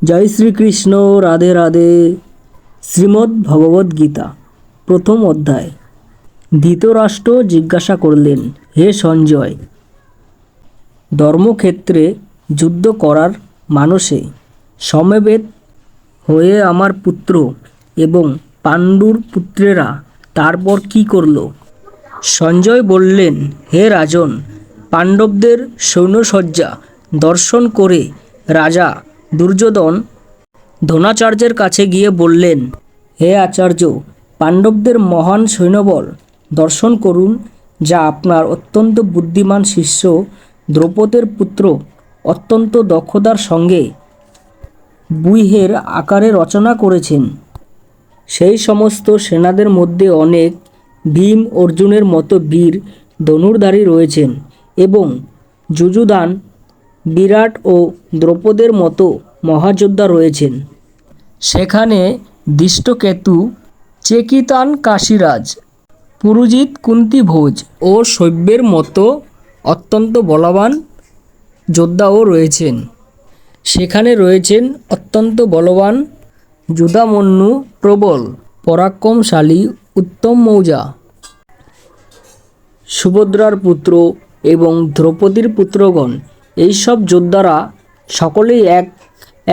জয় শ্রীকৃষ্ণ। রাধে রাধে। শ্রীমদ্ ভগবদ্ গীতা প্রথম অধ্যায়। ধৃতরাষ্ট্র জিজ্ঞাসা করলেন, হে সঞ্জয়, ধর্মক্ষেত্রে যুদ্ধ করার মানসে সমবেত হয়ে আমার পুত্র এবং পাণ্ডুর পুত্রেরা তারপর কি করল? সঞ্জয় বললেন, হে রাজন, পাণ্ডবদের সৈন্যসজ্জা দর্শন করে রাজা দুর্যোধন দ্রোণাচার্যের কাছে গিয়ে বললেন, হে আচার্য, পাণ্ডবদের মহান সৈন্যবল দর্শন করুন, যা আপনার অত্যন্ত বুদ্ধিমান শিষ্য দ্রৌপদের পুত্র অত্যন্ত দক্ষতার সঙ্গে ব্যূহের আকারে রচনা করেছেন। সেই সমস্ত সেনাদের মধ্যে অনেক ভীম অর্জুনের মতো বীর ধনুর্ধারী রয়েছেন এবং যুযুধান, বিরাট ও দ্রৌপদের মতো মহাযোদ্ধা রয়েছেন। সেখানে দৃষ্টকেতু, চেকিতান কাশীরাজ, পুরুজিৎ কুন্তিভোজ ও শৈব্যের মতো অত্যন্ত বলবান যোদ্ধাও রয়েছেন। সেখানে রয়েছেন অত্যন্ত বলবান যুধামন্যু, প্রবল পরাক্রমশালী উত্তম মৌজা, সুভদ্রার পুত্র এবং দ্রৌপদীর পুত্রগণ। এইসব যোদ্ধারা সকলেই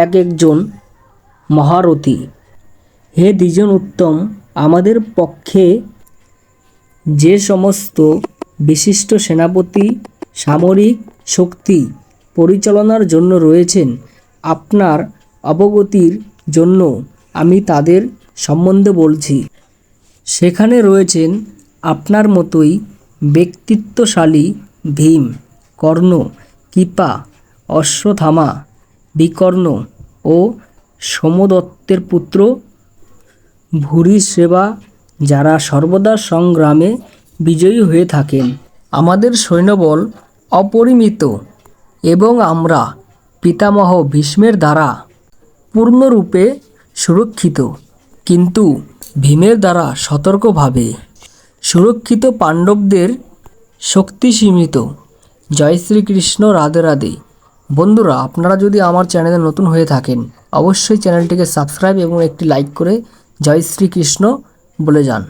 একজন মহারথী। হে দ্বিজন উত্তম, আমাদের পক্ষে যে সমস্ত বিশিষ্ট সেনাপতি সামরিক শক্তি পরিচালনার জন্য রয়েছেন, আপনার অবগতির জন্য আমি তাদের সম্বন্ধে বলছি। সেখানে রয়েছেন আপনার মতোই ব্যক্তিত্বশালী ভীম, কর্ণ, কৃপা, অশ্বত্থামা, বিকর্ণ ও সোমদত্তের পুত্র ভূরিশ্রবা, যারা সর্বদা সংগ্রামে বিজয়ী হয়ে থাকেন। আমাদের সৈন্যবল অপরিমিত এবং আমরা পিতামহ ভীষ্মের দ্বারা পূর্ণরূপে সুরক্ষিত, কিন্তু ভীমের দ্বারা সতর্কভাবে সুরক্ষিত পাণ্ডবদের শক্তি সীমিত। জয় শ্রীকৃষ্ণ। রাধে রাধে। বন্ধুরা, আপনারা যদি আমার চ্যানেলে নতুন হয়ে থাকেন, অবশ্যই চ্যানেলটিকে সাবস্ক্রাইব এবং একটি লাইক করে জয় শ্রীকৃষ্ণ বলে যান।